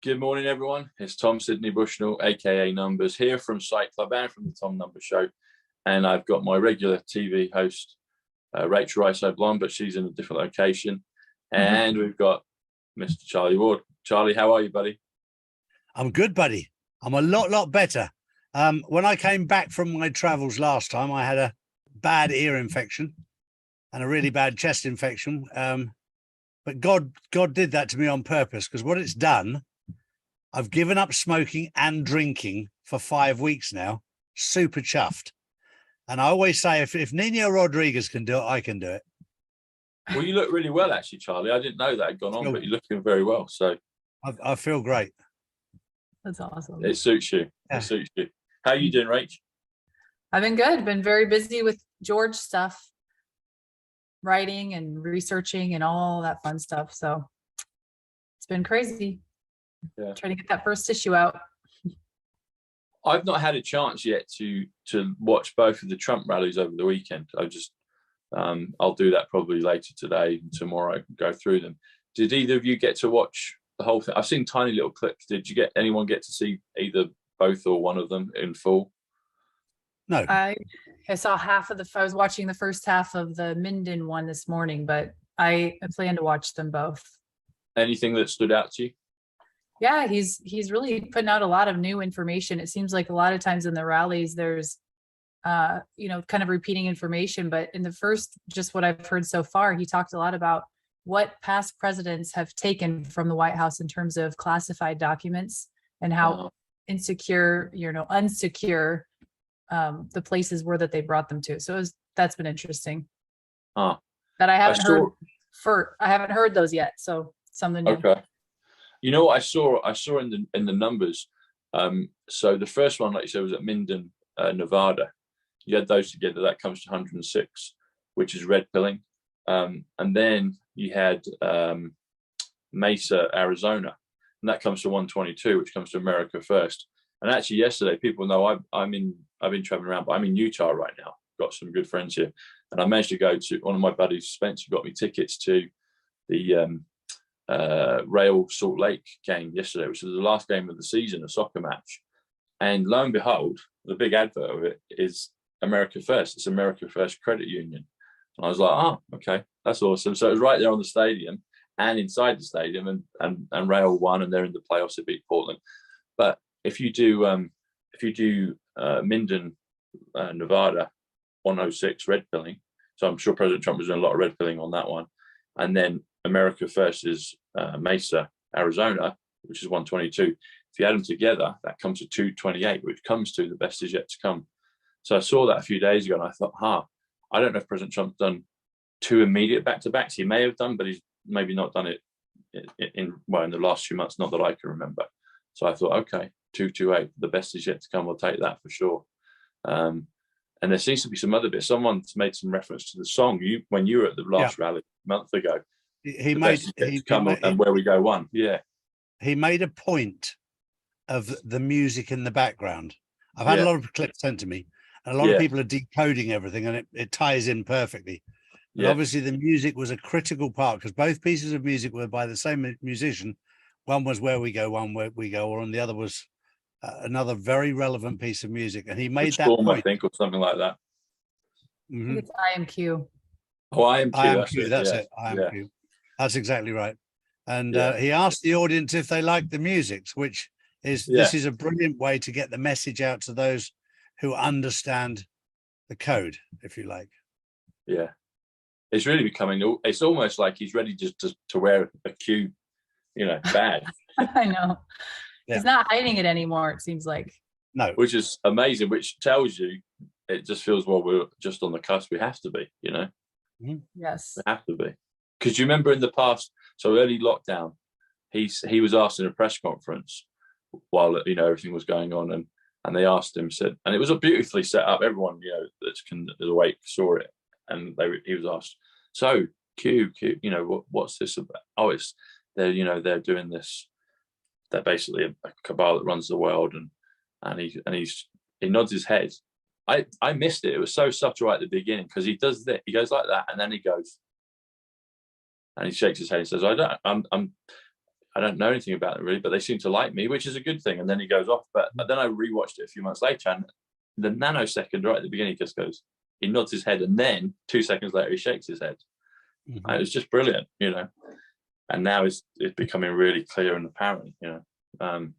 Good morning, everyone. It's Tom Sidney Bushnell, aka Numbers, here from Psych Club and from the Tom Numbers Show. And I've got my regular TV host, Rachel Writeside Blonde, but she's in a different location. And we've got Mr. Charlie Ward. Charlie, how are you, buddy? I'm good, buddy. I'm a lot better. When I came back from my travels last time, I had a bad ear infection and a really bad chest infection. But God did that to me on purpose, because what it's done, I've given up smoking and drinking for 5 weeks now. Super chuffed. And I always say, if Nino Rodriguez can do it, I can do it. Well, you look really well, actually, Charlie. I didn't know that had gone on, but you're looking very well. So I feel great. That's awesome. It suits you. Yeah. It suits you. How are you doing, Rach? I've been good. Been very busy with George stuff, writing and researching and all that fun stuff. So it's been crazy. Yeah. Trying to get that first issue out. I've not had a chance yet to watch both of the Trump rallies over the weekend. I'll do that probably later today and tomorrow. I can go through them. Did either of you get to watch the whole thing? I've seen tiny little clips. Did anyone get to see either both or one of them in full? No. I saw half of I was watching the first half of the Minden one this morning, but I plan to watch them both. Anything that stood out to you? Yeah, he's really putting out a lot of new information. It seems like a lot of times in the rallies, there's kind of repeating information, but in the first, just what I've heard so far, he talked a lot about what past presidents have taken from the White House in terms of classified documents and how unsecure the places were that they brought them to. So that's been interesting. That I haven't heard those yet. So something new. Okay. You know what I saw in the numbers. So the first one, like you said, was at Minden, Nevada. You had those together. That comes to 106, which is red pilling. And then you had Mesa, Arizona, and that comes to 122, which comes to America First. And actually, yesterday, people know I've been traveling around, but I'm in Utah right now. Got some good friends here, and I managed to go to one of my buddies, Spencer, got me tickets to the Rail Salt Lake game yesterday, which was the last game of the season, a soccer match. And lo and behold, the big advert of it is America First. It's America First Credit Union. And I was like, oh, okay, that's awesome. So it was right there on the stadium and inside the stadium, and Rail won, and they're in the playoffs. They beat Portland. But if you do Minden, Nevada, 106 red pilling. So I'm sure President Trump was doing a lot of red pilling on that one. And then America First is Mesa, Arizona, which is 122. If you add them together, that comes to 228, which comes to the best is yet to come. So I saw that a few days ago, and I thought, I don't know if President Trump's done two immediate back-to-backs. He may have done, but he's maybe not done it in the last few months, not that I can remember. So I thought, okay, 228, the best is yet to come. I'll take that for sure. And there seems to be some other bits. Someone's made some reference to the song when you were at the last rally a month ago. And Where We Go won. Yeah. He made a point of the music in the background. I've had a lot of clips sent to me, and a lot of people are decoding everything, and it ties in perfectly. And obviously the music was a critical part, because both pieces of music were by the same musician. One was Where We Go, and the other was another very relevant piece of music. And he made that point, I think, or something like that. I think it's IMQ. Oh, IMQ. That's it. IMQ. That's exactly right. And he asked the audience if they liked the music, which is this is a brilliant way to get the message out to those who understand the code, if you like. Yeah, it's really becoming. It's almost like he's ready just to wear a Q, badge. I know. Yeah. He's not hiding it anymore, it seems like. No, which is amazing. Which tells you, it just feels, well, we're just on the cusp. We have to be, Yes, we have to be. Because you remember in the past, so early lockdown, he was asked in a press conference while everything was going on, and they asked him, and it was a beautifully set up. Everyone that's awake saw it, and he was asked, so Q, what's this about? Oh, it's they're doing this. They're basically a cabal that runs the world, and he nods his head. I missed it. It was so subtle right at the beginning, because he does that. He goes like that, and then he goes, and he shakes his head and says, I I don't know anything about them really, but they seem to like me, which is a good thing. And then he goes off. But then I rewatched it a few months later, and the nanosecond right at the beginning, he just goes, he nods his head, and then 2 seconds later, he shakes his head. And it was just brilliant, you know. And now it's becoming really clear and apparent, you know,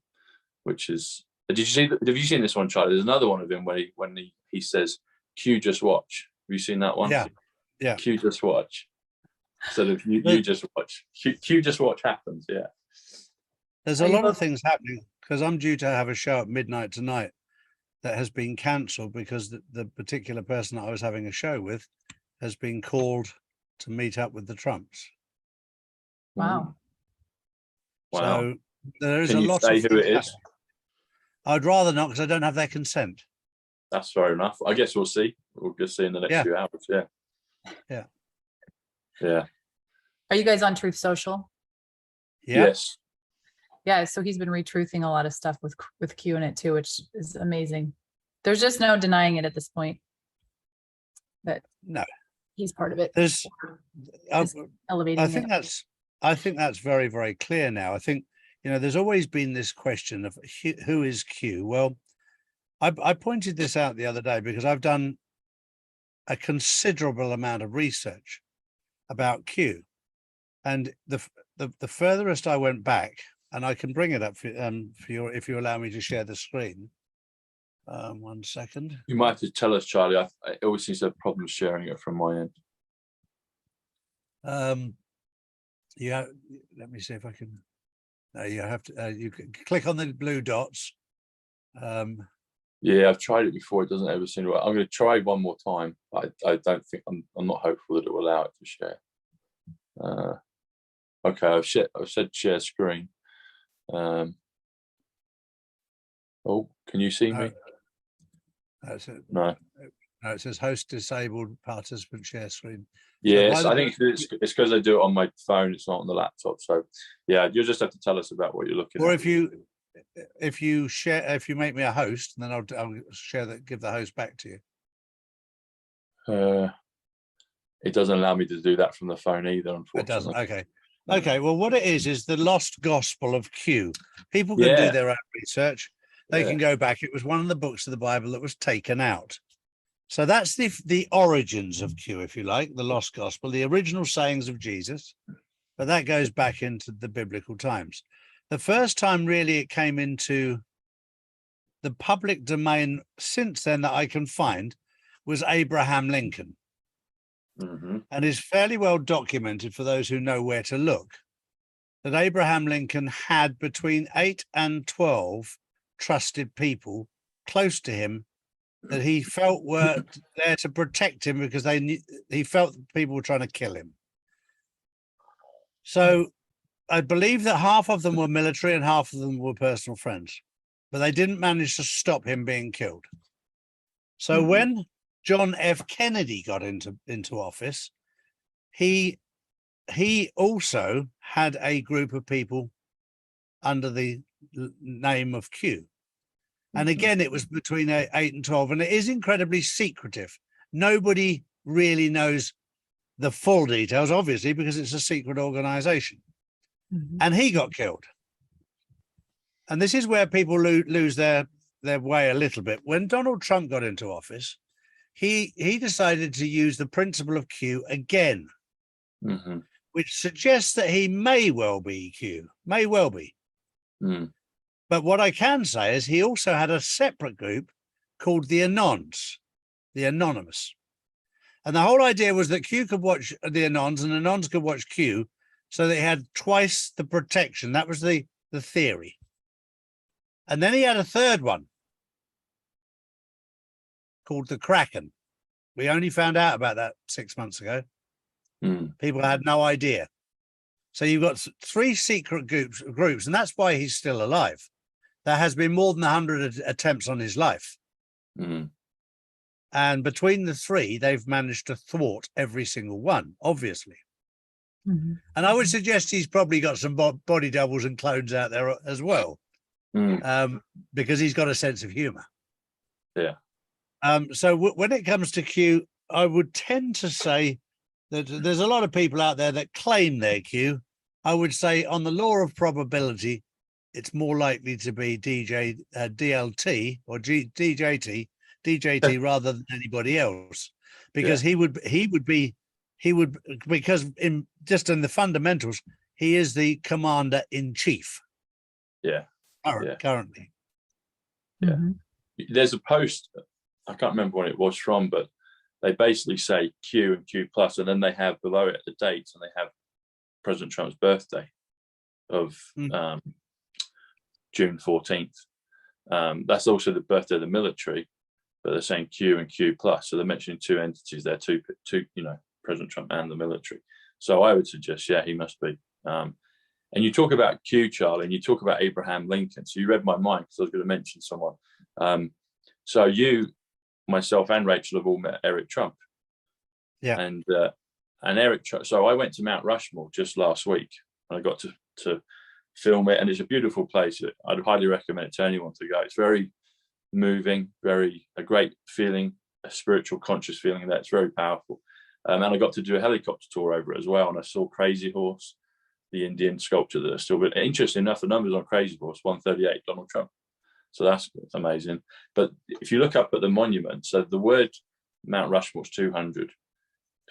which is. Have you seen this one, Charlie? There's another one of him when he says, "Q, just watch." Have you seen that one? Yeah. Q, just watch. So if you just watch, Q just watch happens. Yeah. There's a lot of things happening because I'm due to have a show at midnight tonight that has been cancelled because the particular person that I was having a show with has been called to meet up with the Trumps. Wow. So there is Can a you lot say of who it is? I'd rather not because I don't have their consent. That's fair enough. I guess we'll see. We'll just see in the next few hours. Yeah. Yeah. Are you guys on Truth Social? Yeah. Yes. Yeah, so he's been retruthing a lot of stuff with Q in it too, which is amazing. There's just no denying it at this point. But no, he's part of it. There's elevating. I think that's very, very clear now. I think, you know, there's always been this question of who is Q. Well, I pointed this out the other day because I've done a considerable amount of research about Q, and the furthest I went back, and I can bring it up for you if you allow me to share the screen. 1 second. You might have to tell us, Charlie. I always seem to have problems sharing it from my end. Yeah, let me see if I can. You have to. You can click on the blue dots. Yeah, I've tried it before. It doesn't ever seem to work. I'm going to try one more time. I don't think I'm not hopeful that it will allow it to share. Okay, I've said share screen. Oh, can you see me? That's it. No. No, it says host disabled, participant share screen. Yes, I think it's because I do it on my phone. It's not on the laptop. So, yeah, you'll just have to tell us about what you're looking at. Or if you make me a host, then I'll share that. Give the host back to you. It doesn't allow me to do that from the phone either, unfortunately. It doesn't. Okay. Okay. Well, what it is the lost gospel of Q. People can do their own research. They can go back. It was one of the books of the Bible that was taken out. So that's the origins of Q, if you like, the lost gospel, the original sayings of Jesus. But that goes back into the biblical times. The first time really it came into the public domain since then that I can find was Abraham Lincoln. And is fairly well documented for those who know where to look, that Abraham Lincoln had between 8 and 12 trusted people close to him that he felt were there to protect him because he felt people were trying to kill him. So I believe that half of them were military and half of them were personal friends, but they didn't manage to stop him being killed. So when John F. Kennedy got into office, he also had a group of people under the name of Q. And again, it was between 8 and 12, and it is incredibly secretive. Nobody really knows the full details, obviously, because it's a secret organization. And he got killed. And this is where people lose their way a little bit. When Donald Trump got into office, he decided to use the principle of Q again, which suggests that he may well be Q, may well be. But what I can say is he also had a separate group called the Anons, the Anonymous. And the whole idea was that Q could watch the Anons and Anons could watch Q, so they had twice the protection. That was the theory. And then he had a third one called the Kraken. We only found out about that 6 months ago. People had no idea. So you've got 3 secret groups, and that's why he's still alive. There has been more than 100 attempts on his life. And between the 3, they've managed to thwart every single one, obviously. And I would suggest he's probably got some body doubles and clones out there as well, because he's got a sense of humor. Yeah. So when it comes to Q, I would tend to say that there's a lot of people out there that claim they're Q, I would say on the law of probability, it's more likely to be DLT or DJT rather than anybody else, because he would because in the fundamentals, he is the commander in chief. Yeah. Currently. Yeah. Mhm. There's a post, I can't remember when it was from, but they basically say Q and Q plus, and then they have below it the dates, and they have President Trump's birthday of June 14th. That's also the birthday of the military, but they're saying Q and Q plus. So they're mentioning two entities there, two, President Trump and the military. So I would suggest, yeah, he must be. And you talk about Q, Charlie, and you talk about Abraham Lincoln. So you read my mind because I was going to mention someone. So you, myself, and Rachel have all met Eric Trump. Yeah. And Eric Trump. So I went to Mount Rushmore just last week, and I got to film it, and it's a beautiful place. I'd highly recommend it to anyone to go. It's very moving, a great feeling, a spiritual, conscious feeling that's very powerful. And I got to do a helicopter tour over it as well, and I saw Crazy Horse, the Indian sculpture that are still. But interesting enough, the numbers on Crazy Horse 138, Donald Trump. So that's amazing. But if you look up at the monument, so the word Mount Rushmore is 200.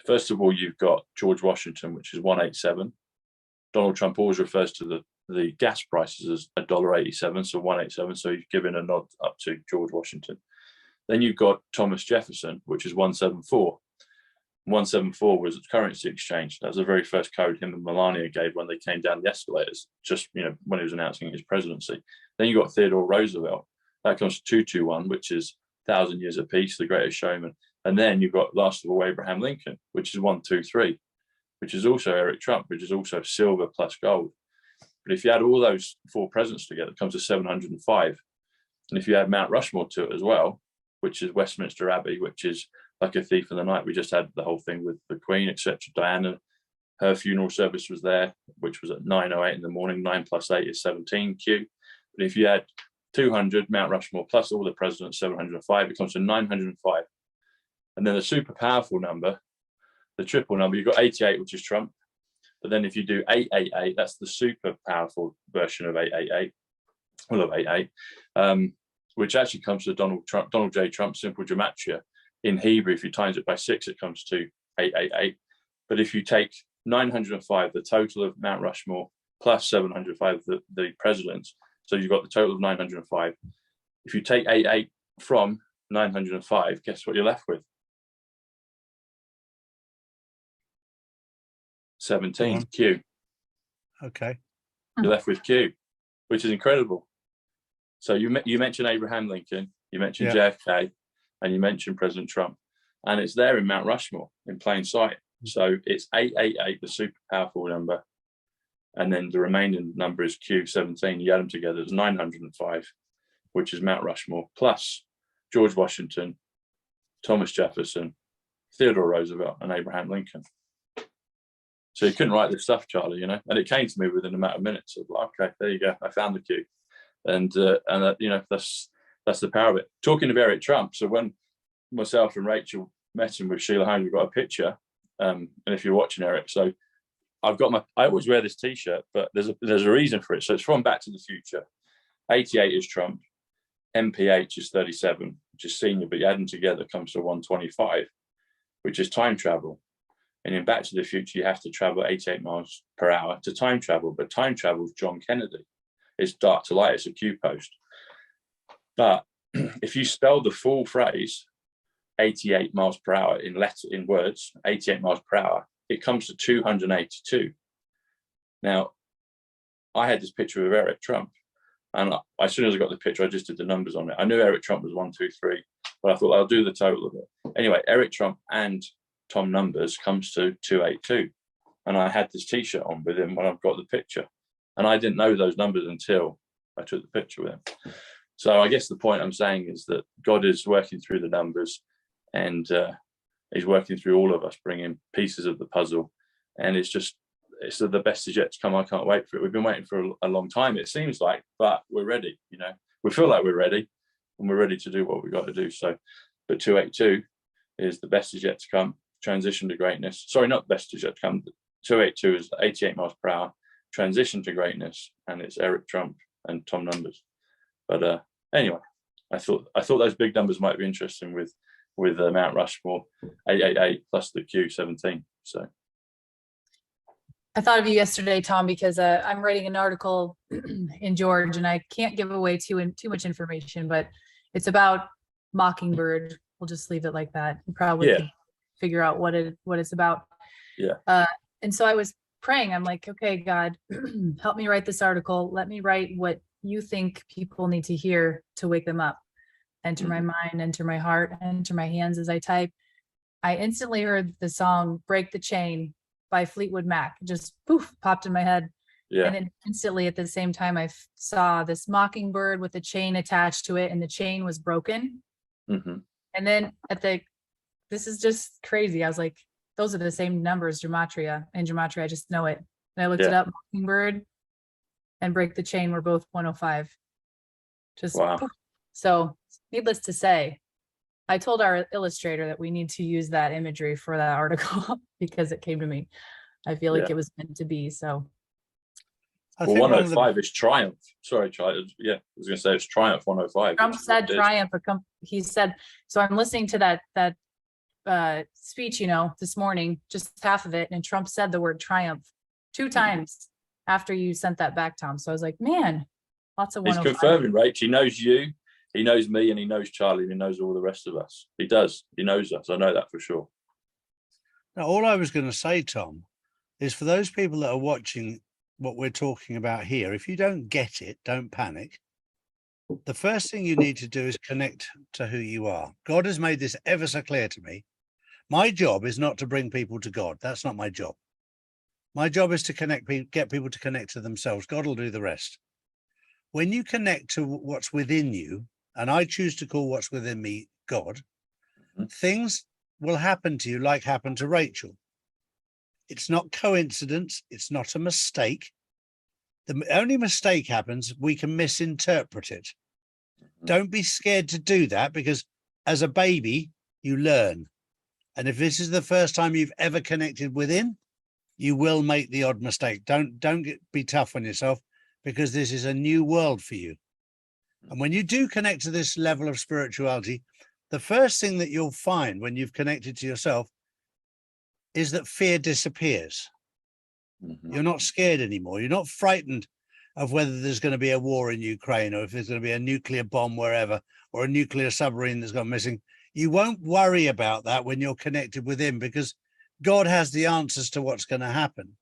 First of all, you've got George Washington, which is 187. Donald Trump always refers to the gas prices as $1.87, so 187. So you've given a nod up to George Washington. Then you've got Thomas Jefferson, which is 174. 174 was currency exchange. That was the very first code him and Melania gave when they came down the escalators, just when he was announcing his presidency. Then you got Theodore Roosevelt. That comes to 221, which is 1,000 Years of Peace, the Greatest Showman. And then you've got last of all Abraham Lincoln, which is 123, which is also Eric Trump, which is also silver plus gold. But if you add all those four presidents together, it comes to 705. And if you add Mount Rushmore to it as well, which is Westminster Abbey, which is like a thief in the night. We just had the whole thing with the Queen, etc. Diana, her funeral service was there, which was at 9:08 in the morning. 9 plus 8 is 17 Q. But if you add 200 Mount Rushmore plus all the presidents, 705, it comes to 905. And then the super powerful number, the triple number, you've got 88, which is Trump. But then if you do 888, that's the super powerful version of 888, well, of 88, which actually comes to Donald J. Trump, simple gematria. In Hebrew, if you times it by 6, it comes to 888. But if you take 905, the total of Mount Rushmore, plus 705, the presidents, so you've got the total of 905. If you take 88 from 905, guess what you're left with? 17, Q. Okay. You're left with Q, which is incredible. So you mentioned Abraham Lincoln, you mentioned JFK, and you mentioned President Trump, and it's there in Mount Rushmore in plain sight. So it's 888, the super powerful number, and then the remaining number is Q17. You add them together, it's 905, which is Mount Rushmore, plus George Washington, Thomas Jefferson, Theodore Roosevelt, and Abraham Lincoln. So you couldn't write this stuff, Charlie, and it came to me within a matter of minutes. Of like, okay, there you go, I found the Q, and that's the power of it. Talking of Eric Trump, so when myself and Rachel met him with Sheila Holmes, we got a picture. And if you're watching, Eric, so I always wear this T-shirt, but there's a reason for it. So it's from Back to the Future. 88 is Trump, MPH is 37, which is senior, but you add them together comes to 125, which is time travel. And in Back to the Future, you have to travel 88 miles per hour to time travel, but time travel is John Kennedy. It's dark to light, it's a Q post. But if you spell the full phrase 88 miles per hour in words, 88 miles per hour, it comes to 282. Now, I had this picture of Eric Trump, and as soon as I got the picture, I just did the numbers on it. I knew Eric Trump was 1, 2, 3, but I thought I'll do the total of it. Anyway, Eric Trump and Tom Numbers comes to 282. And I had this T-shirt on with him when I've got the picture. And I didn't know those numbers until I took the picture with him. So I guess the point I'm saying is that God is working through the numbers, and he's working through all of us, bringing pieces of the puzzle. And it's the best is yet to come. I can't wait for it. We've been waiting for a long time, it seems like, but we're ready. We feel like we're ready, and we're ready to do what we've got to do. So, but 282 is the best is yet to come. Transition to greatness. Sorry, not best is yet to come. 282 is 88 miles per hour. transition to greatness, and it's Eric Trump and Tom numbers. But anyway, I thought those big numbers might be interesting with Mount Rushmore 888 plus the Q17. So I thought of you yesterday, Tom, because I'm writing an article in George, and I can't give away too much information, but it's about Mockingbird. We'll just leave it like that. You probably could figure out what it's about. Yeah. And so I was praying. I'm like, okay, God, help me write this article. Let me write what you think people need to hear to wake them up. Enter my mind, enter my heart, enter my hands as I type. I instantly heard the song "Break the Chain" by Fleetwood Mac. Just poof, popped in my head. Yeah. And then instantly at the same time, I saw this mockingbird with a chain attached to it, and the chain was broken. Mm-hmm. And then this is just crazy. I was like, those are the same numbers, gematria. And gematria, I just know it. And I looked it up, Mockingbird and Break the Chain were both 105. Just wow. Poof. So needless to say, I told our illustrator that we need to use that imagery for that article because it came to me. I feel like it was meant to be. So. Well, 105 is Triumph. Sorry, yeah, I was going to say it's Triumph 105. Trump said Triumph. He said, so I'm listening to that speech, this morning, just half of it. And Trump said the word Triumph 2 times after you sent that back, Tom. So I was like, man, lots of 105. He's confirming, Rach. He knows you, he knows me, and he knows Charlie, and he knows all the rest of us. He does. He knows us. I know that for sure. Now, all I was going to say, Tom, is for those people that are watching what we're talking about here, if you don't get it, don't panic. The first thing you need to do is connect to who you are. God has made this ever so clear to me. My job is not to bring people to God. That's not my job. My job is to get people to connect to themselves. God will do the rest. When you connect to what's within you, and I choose to call what's within me God, things will happen to you like happened to Rachel. It's not coincidence. It's not a mistake. The only mistake happens, we can misinterpret it. Don't be scared to do that, because as a baby, you learn. And if this is the first time you've ever connected within, you will make the odd mistake. Don't be tough on yourself, because this is a new world for you. And when you do connect to this level of spirituality, the first thing that you'll find when you've connected to yourself is that fear disappears. You're not scared anymore. You're not frightened of whether there's going to be a war in Ukraine, or if there's going to be a nuclear bomb wherever, or a nuclear submarine that's gone missing. You won't worry about that when you're connected with him, because God has the answers to what's going to happen.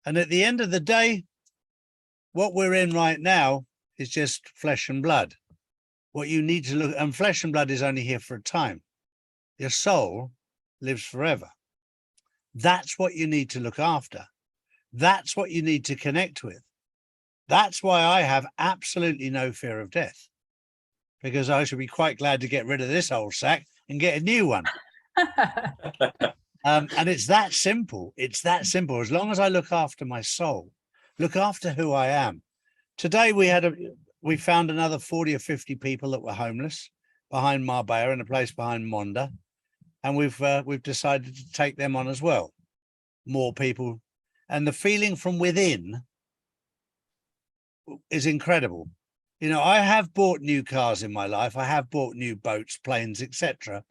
And at the end of the day, what we're in right now is just flesh and blood. What you need to look, and flesh and blood is only here for a time. Your soul lives forever. That's what you need to look after. That's what you need to connect with. That's why I have absolutely no fear of death, because I should be quite glad to get rid of this old sack and get a new one. And it's that simple. It's that simple. As long as I look after my soul, look after who I am. Today we found another 40 or 50 people that were homeless behind Marbella, in a place behind Monda. And we've decided to take them on as well. More people. And the feeling from within is incredible. I have bought new cars in my life. I have bought new boats, planes, etc.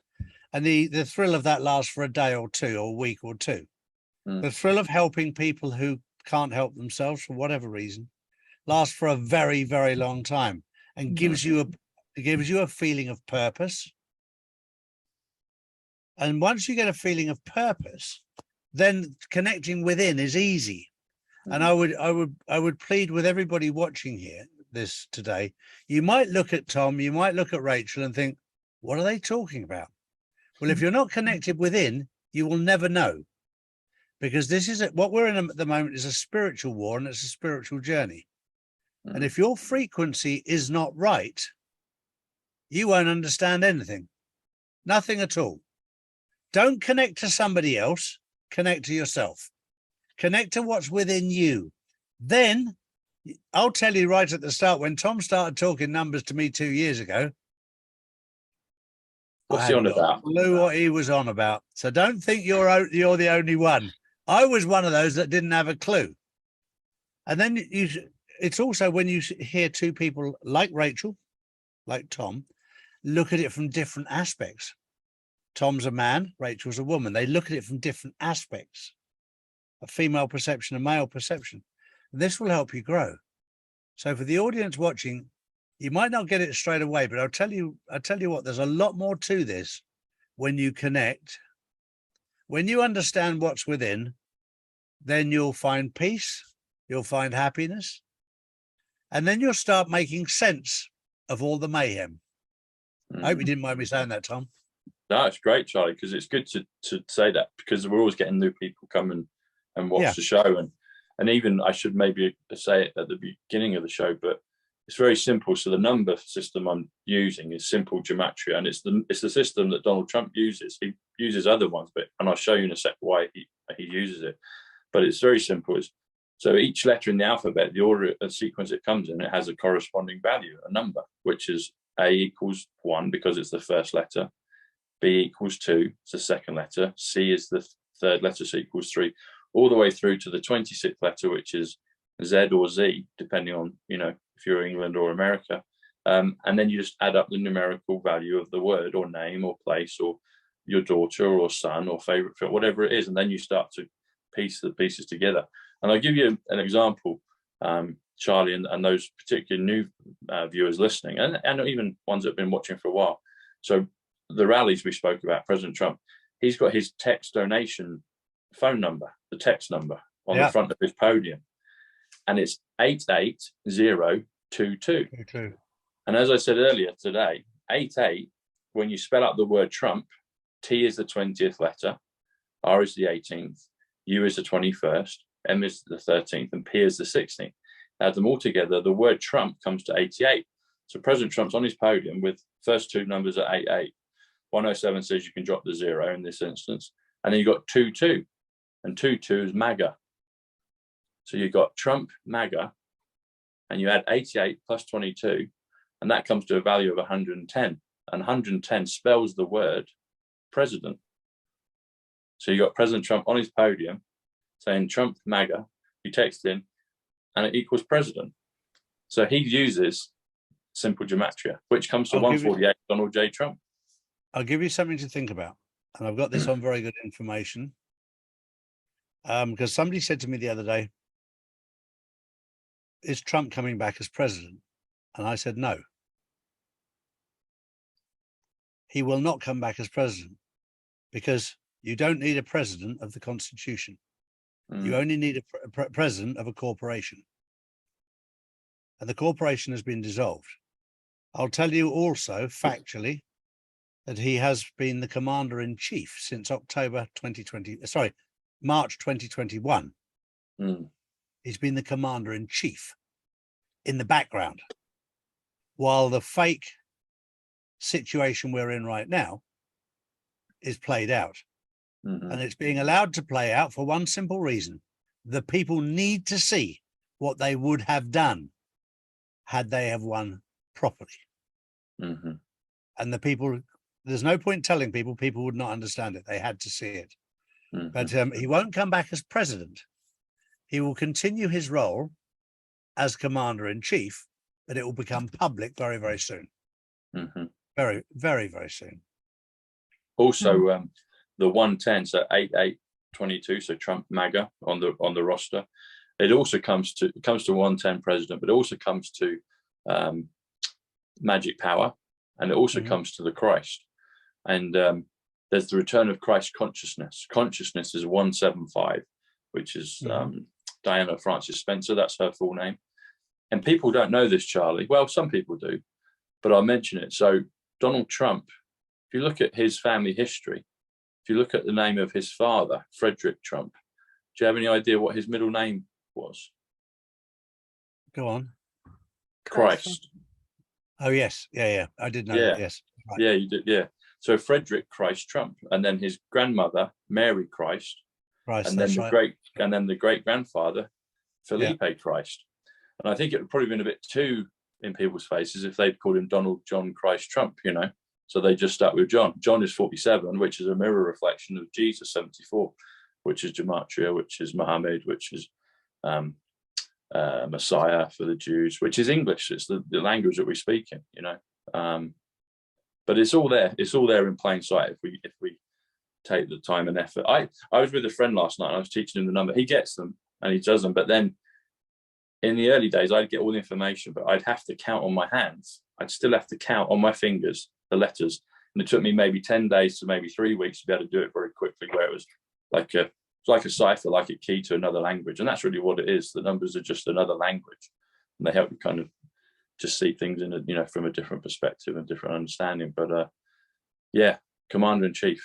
And the thrill of that lasts for a day or two, or a week or two. The thrill of helping people who can't help themselves for whatever reason lasts for a very, very long time, and gives you a feeling of purpose. And once you get a feeling of purpose, then connecting within is easy. And I would plead with everybody watching this today. You might look at Tom, you might look at Rachel and think, what are they talking about? Well, if you're not connected within, you will never know, because what we're in at the moment is a spiritual war, and it's a spiritual journey. And if your frequency is not right, you won't understand anything, nothing at all. Don't connect to somebody else, connect to yourself. Connect to what's within you. Then, I'll tell you right at the start, when Tom started talking numbers to me 2 years ago, what's he on about? Clue what he was on about. So don't think you're the only one. I was one of those that didn't have a clue. And then it's also when you hear two people like Rachel, like Tom, look at it from different aspects. Tom's a man, Rachel's a woman. They look at it from different aspects, a female perception, a male perception. This will help you grow. So for the audience watching, you might not get it straight away, but I'll tell you what, there's a lot more to this when you connect. When you understand what's within, then you'll find peace, you'll find happiness, and then you'll start making sense of all the mayhem. I hope you didn't mind me saying that, Tom. No, it's great, Charlie, because it's good to say that, because we're always getting new people come and watch the show. And even I should maybe say it at the beginning of the show, but it's very simple. So the number system I'm using is simple gematria, and it's the system that Donald Trump uses. He uses other ones, and I'll show you in a second why he uses it. But it's very simple. So each letter in the alphabet, the order of sequence it comes in, it has a corresponding value, a number, which is A equals 1 because it's the first letter, B equals 2, it's the second letter, C is the third letter, so equals 3, all the way through to the 26th letter, which is Z or Z, depending on, if you're England or America. And then you just add up the numerical value of the word or name or place or your daughter or son or favorite film, whatever it is. And then you start to piece the pieces together. And I'll give you an example, Charlie, and those particular new viewers listening, and even ones that have been watching for a while. So the rallies we spoke about, President Trump, he's got his text donation phone number, the text number on the front of his podium. And it's 88022. And as I said earlier today, 88, when you spell out the word Trump, T is the 20th letter, R is the 18th, U is the 21st, M is the 13th, and P is the 16th. Add them all together, the word Trump comes to 88. So President Trump's on his podium with first two numbers at 88. 107 says you can drop the 0 in this instance. And then you've got 22, and 22 is MAGA. So you've got Trump, MAGA, and you add 88 plus 22, and that comes to a value of 110. And 110 spells the word president. So you got President Trump on his podium saying Trump, MAGA, you text in, and it equals president. So he uses simple gematria, which comes to 148 Donald J. Trump. I'll give you something to think about. And I've got this on very good information. Because somebody said to me the other day, is Trump coming back as president? And I said, no. He will not come back as president, because you don't need a president of the Constitution. You only need a president of a corporation. And the corporation has been dissolved. I'll tell you also, factually, that he has been the commander-in-chief since March 2021. He's been the commander-in-chief in the background, while the fake situation we're in right now is played out. And it's being allowed to play out for one simple reason. The people need to see what they would have done had they have won properly. And the people, there's no point telling people would not understand it. They had to see it. But he won't come back as president. He will continue his role as commander-in-chief, but it will become public very, very soon. Very, very, very soon. Also, the 110, so 8822, so Trump, MAGA on the roster. It also comes to 110 president, but it also comes to magic power, and it also comes to the Christ. And there's the return of Christ consciousness. Consciousness is 175, which is Diana Francis Spencer. That's her full name. And people don't know this, Charlie. Well, some people do, but I'll mention it. So Donald Trump, if you look at his family history, if you look at the name of his father, Frederick Trump, do you have any idea what his middle name was? Go on. Christ. Oh, yes. Yeah. I did know that, yes. Right. Yeah, you did. Yeah. So Frederick Christ Trump, and then his grandmother, Mary Christ, and then the great grandfather, Felipe Christ. And I think it would probably been a bit too in people's faces if they'd called him Donald John Christ Trump, So they just stuck with John. John is 47, which is a mirror reflection of Jesus, 74, which is gematria, which is Muhammad, which is Messiah for the Jews, which is English. It's the language that we speak in, you know. But it's all there. It's all there in plain sight if we take the time and effort. I was with a friend last night and I was teaching him the number. He gets them and he does them, but then in the early days I'd get all the information, but I'd have to count on my hands. I'd still have to count on my fingers the letters, and it took me maybe 10 days to maybe 3 weeks to be able to do it very quickly, where it was like a cipher, like a key to another language. And that's really what it is. The numbers are just another language, and they help you kind of just see things in a, you know, from a different perspective and different understanding. But yeah, Commander-in-Chief.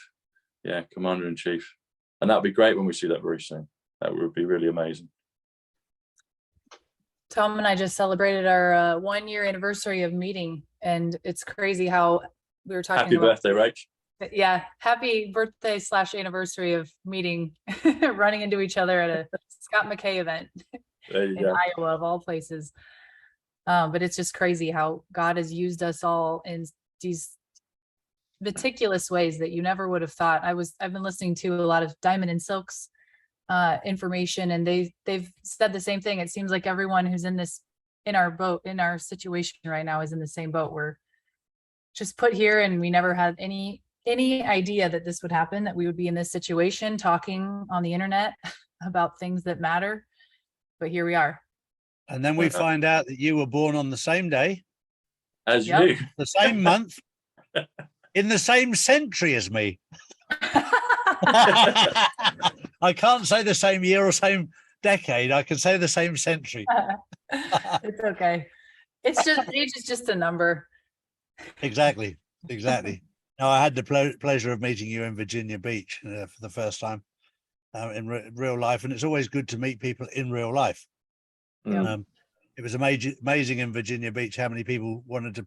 Yeah, Commander-in-Chief. And that'll be great when we see that very soon. That would be really amazing. Tom and I just celebrated our 1-year anniversary of meeting, and it's crazy how we were talking Happy about, birthday, Rach. yeah, happy birthday / anniversary of meeting, running into each other at a Scott McKay event There you in go. Iowa of all places. But it's just crazy how God has used us all in these meticulous ways that you never would have thought. I've been listening to a lot of Diamond and Silk's information, and they've said the same thing. It seems like everyone who's in our boat, in our situation right now, is in the same boat. We're just put here, and we never had any idea that this would happen, that we would be in this situation talking on the internet about things that matter. But here we are. And then we find out that you were born on the same day As Yep. you. the same month, in the same century as me. I can't say the same year or same decade. I can say the same century. It's okay. It's just, age is just a number. Exactly. Now, I had the pleasure of meeting you in Virginia Beach for the first time in real life, and it's always good to meet people in real life. Yeah. It was amazing in Virginia Beach how many people wanted to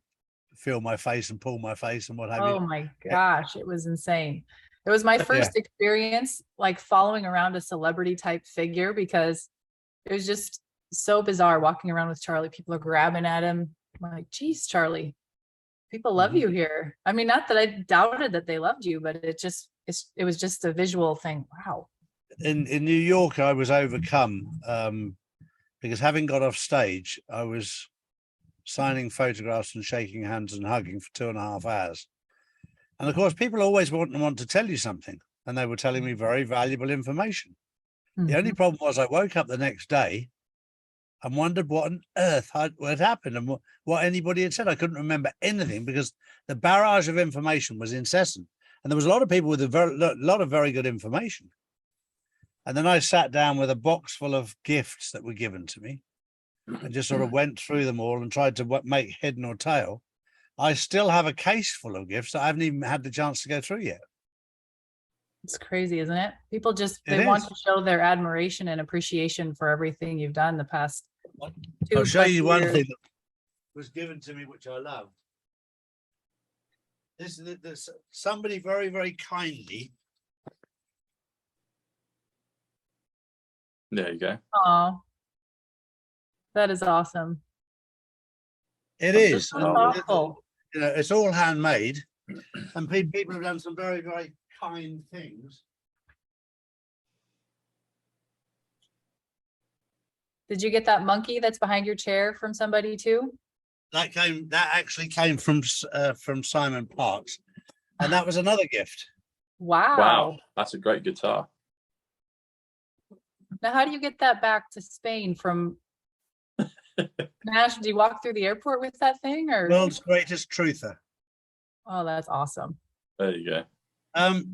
feel my face and pull my face and what have you. Oh my gosh, it was insane. It was my first experience like following around a celebrity type figure, because it was just so bizarre walking around with Charlie. People are grabbing at him. I'm like, geez, Charlie, people love you here. I mean, not that I doubted that they loved you, but it was just a visual thing. Wow. In New York, I was overcome because having got off stage, I was signing photographs and shaking hands and hugging for 2.5 hours. And of course, people always want to tell you something, and they were telling me very valuable information. The only problem was I woke up the next day and wondered what on earth had happened and what anybody had said. I couldn't remember anything because the barrage of information was incessant. And there was a lot of people with a lot of very good information. And then I sat down with a box full of gifts that were given to me and just sort of went through them all and tried to make head nor tail. I still have a case full of gifts that I haven't even had the chance to go through yet. It's crazy, isn't it? People just, they want to show their admiration and appreciation for everything you've done the past 2+ I'll show you one years. thing that was given to me, which I love. This is somebody very, very kindly. There you go. Oh, that is awesome. It is. That's awful. You know, it's all handmade, and people have done some very, very kind things. Did you get that monkey that's behind your chair from somebody too? That actually came from Simon Parks, and that was another gift. Wow. Wow, that's a great guitar. Now, how do you get that back to Spain from Nash? Do you walk through the airport with that thing, or? World's greatest truther. Oh, that's awesome. There you go.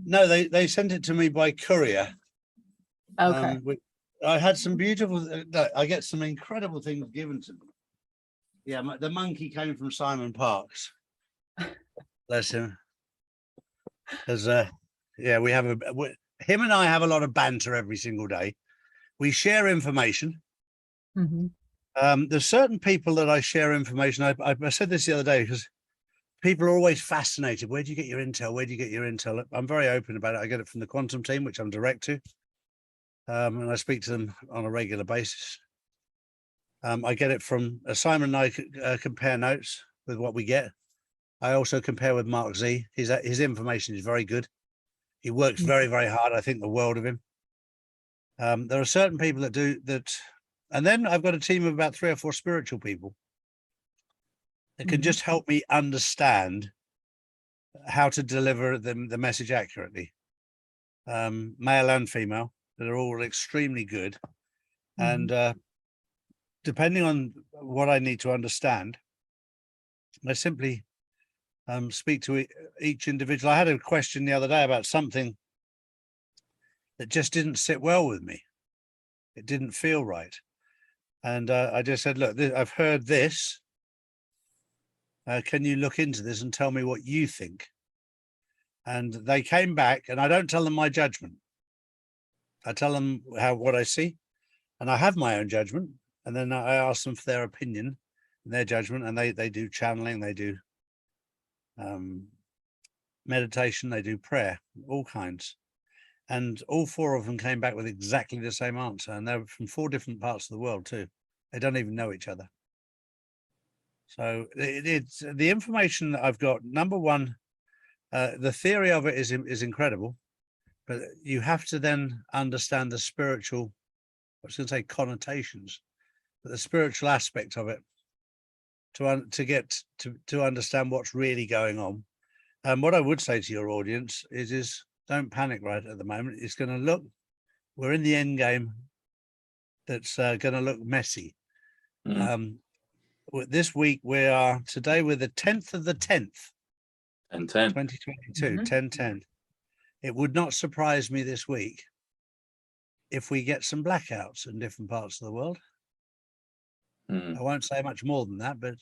No, they sent it to me by courier. Okay. I had some beautiful. I get some incredible things given to me. Yeah, the monkey came from Simon Parks. Bless him. Because yeah, we have him and I have a lot of banter every single day. We share information. There's certain people that I share information. I said this the other day because people are always fascinated. Where do you get your intel? Where do you get your intel? I'm very open about it. I get it from the quantum team, which I'm direct to. And I speak to them on a regular basis. I get it from Simon and I compare notes with what we get. I also compare with Mark Z. His information is very good. He works very, very hard. I think the world of him. There are certain people that And then I've got a team of about 3 or 4 spiritual people that can just help me understand how to deliver the message accurately. Male and female, that are all extremely good. And depending on what I need to understand, I simply speak to each individual. I had a question the other day about something that just didn't sit well with me. It didn't feel right. And I just said, look, I've heard this. Can you look into this and tell me what you think? And they came back, and I don't tell them my judgment. I tell them what I see, and I have my own judgment. And then I ask them for their opinion and their judgment, and they do channeling, they do meditation, they do prayer, all kinds. And all 4 of them came back with exactly the same answer. And they're from 4 different parts of the world too. They don't even know each other. So it's the information that I've got. Number one, the theory of it is incredible, but you have to then understand the spiritual, I was going to say connotations, but the spiritual aspect of it to get to understand what's really going on. And what I would say to your audience is don't panic right at the moment. It's going to look, we're in the end game that's going to look messy. This week today we're the 10th of the 10th. 10/10. 2022, 10/10. It would not surprise me this week if we get some blackouts in different parts of the world. I won't say much more than that, but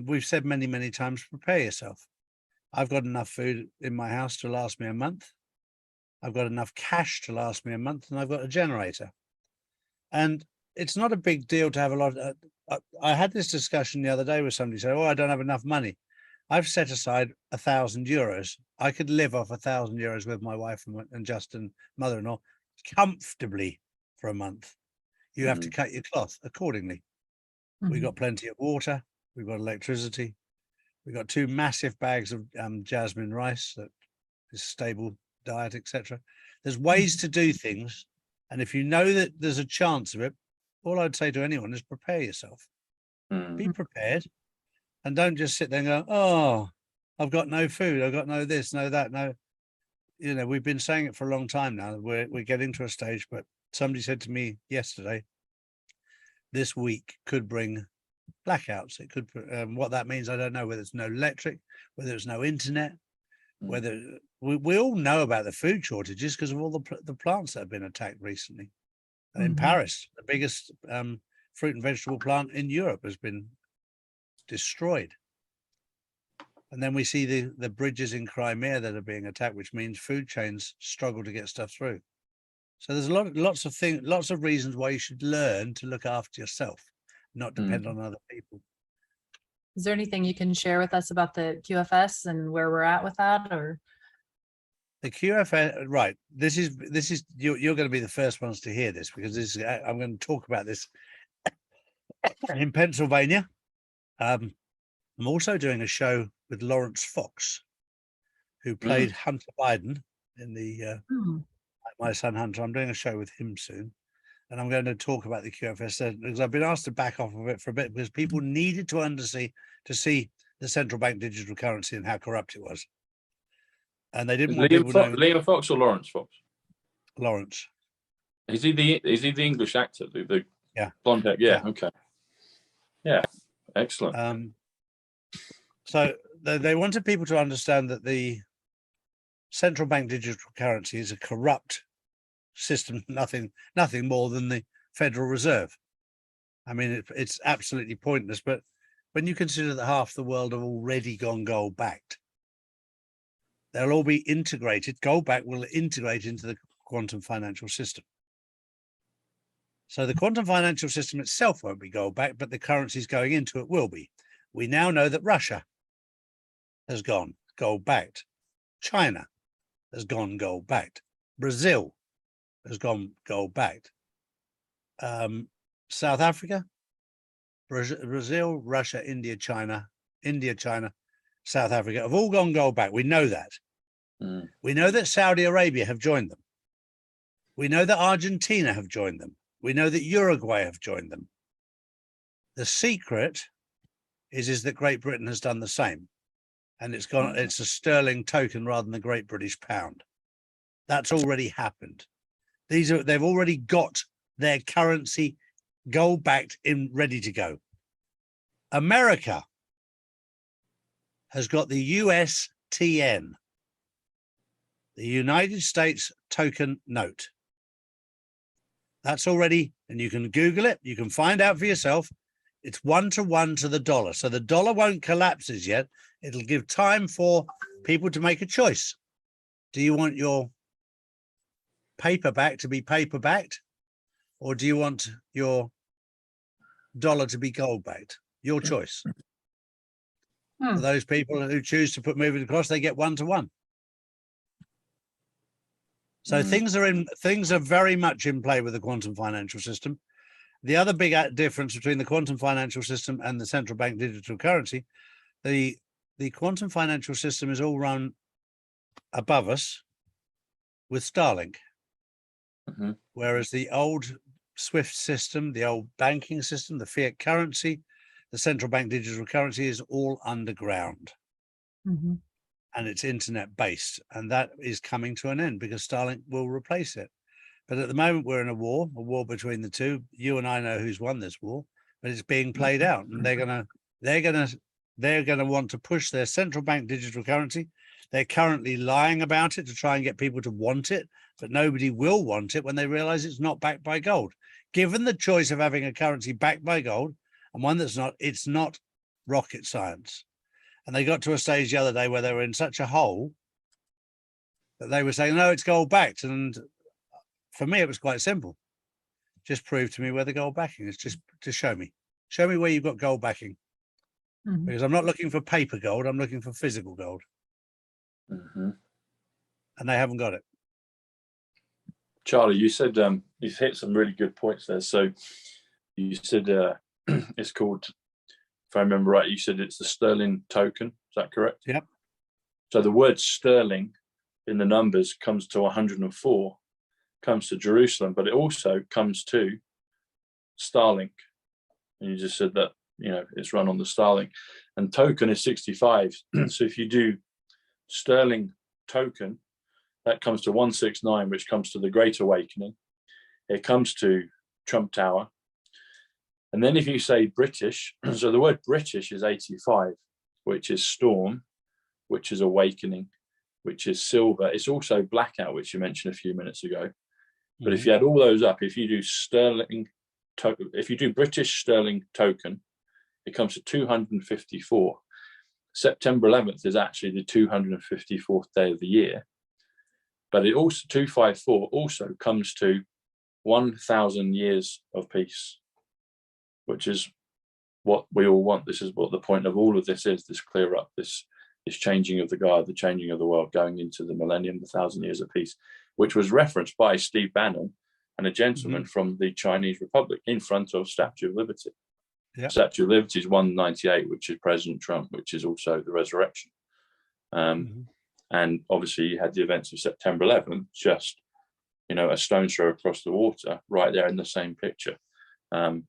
we've said many, many times, prepare yourself. I've got enough food in my house to last me a month. I've got enough cash to last me a month, and I've got a generator. And it's not a big deal to have a lot. I had this discussion the other day with somebody saying, oh, I don't have enough money. I've set aside €1,000. I could live off €1,000 with my wife and Justin, mother-in-law, comfortably for a month. You have to cut your cloth accordingly. We've got plenty of water. We've got electricity. We've got 2 massive bags of jasmine rice, that is stable diet, etc. There's ways to do things. And if you know that there's a chance of it, all I'd say to anyone is prepare yourself. Be prepared. And don't just sit there and go, oh, I've got no food. I've got no this, no that, no. You know, we've been saying it for a long time now. We're getting to a stage, but somebody said to me yesterday, this week could bring blackouts. It could, what that means, I don't know, whether it's no electric, whether there's no internet, whether we all know about the food shortages because of all the plants that have been attacked recently. In Paris, the biggest fruit and vegetable plant in Europe has been destroyed. And then we see the bridges in Crimea that are being attacked, which means food chains struggle to get stuff through. So there's lots of reasons why you should learn to look after yourself, not depend on other people. Is there anything you can share with us about the QFS and where we're at with that? Or the QFS, right? This is you're going to be the first ones to hear this, because I'm going to talk about this in Pennsylvania. I'm also doing a show with Lawrence Fox, who played Hunter Biden in the My Son Hunter. I'm doing a show with him soon, and I'm going to talk about the QFS because I've been asked to back off of it for a bit because people needed to see the central bank digital currency and how corrupt it was, and they didn't want people knowing. Liam Fox or Lawrence Fox? Lawrence. Is he the English actor? The blonde hair? Yeah. Okay. Yeah. Excellent. So they wanted people to understand that the central bank digital currency is a corrupt system, nothing more than the Federal Reserve. I mean, it's absolutely pointless, but when you consider that half the world have already gone gold backed, they'll all be integrated. Gold backed will integrate into the quantum financial system. So the quantum financial system itself won't be gold backed, but the currencies going into it will be. We now know that Russia has gone gold backed. China has gone gold backed. Brazil has gone gold backed. South Africa, Brazil, Russia, India, China, South Africa have all gone gold backed. We know that. We know that Saudi Arabia have joined them. We know that Argentina have joined them. We know that Uruguay have joined them. The secret is that Great Britain has done the same, and it's a sterling token rather than the Great British Pound. That's already happened. They've already got their currency gold backed in ready to go. America has got the USTN, the United States Token Note. That's already, and you can Google it, you can find out for yourself. It's 1-to-1 to the dollar. So the dollar won't collapse as yet. It'll give time for people to make a choice. Do you want your paperback to be paper-backed, or do you want your dollar to be gold-backed? Your choice. For those people who choose to move it across, they get 1-to-1. So things are very much in play with the quantum financial system. The other big difference between the quantum financial system and the central bank digital currency, the quantum financial system is all run above us with Starlink, whereas the old SWIFT system, the old banking system, the fiat currency, the central bank digital currency is all underground. And it's internet based, and that is coming to an end because Starlink will replace it. But at the moment we're in a war between the two. You and I know who's won this war, but it's being played out, and they're gonna want to push their central bank digital currency. They're currently lying about it to try and get people to want it, but nobody will want it when they realize it's not backed by gold. Given the choice of having a currency backed by gold and one that's not, it's not rocket science. And they got to a stage the other day where they were in such a hole that they were saying, no, it's gold backed. And for me, it was quite simple. Just prove to me where the gold backing is. Just show me where you've got gold backing. Because I'm not looking for paper gold. I'm looking for physical gold. And they haven't got it. Charlie, you said you've hit some really good points there. So you said it's called, if I remember right, you said it's the sterling token. Is that correct? Yep. So the word sterling in the numbers comes to 104, comes to Jerusalem, but it also comes to Starlink. And you just said that, it's run on the Starlink. And token is 65. So if you do sterling token, that comes to 169, which comes to the Great Awakening. It comes to Trump Tower. And then if you say British, so the word British is 85, which is storm, which is awakening, which is silver. It's also blackout, which you mentioned a few minutes ago. But if you add all those up, if you do British sterling token, it comes to 254. September 11th is actually the 254th day of the year. But it also, 254 also comes to 1,000 years of peace, which is what we all want. This is what the point of all of this is, this clear up, this changing of the guard, the changing of the world, going into the millennium, the 1,000 years of peace, which was referenced by Steve Bannon and a gentleman from the Chinese Republic in front of Statue of Liberty. Yep. Statue of Liberty is 198, which is President Trump, which is also the resurrection. And obviously you had the events of September 11th, just, a stone's throw across the water, right there in the same picture. And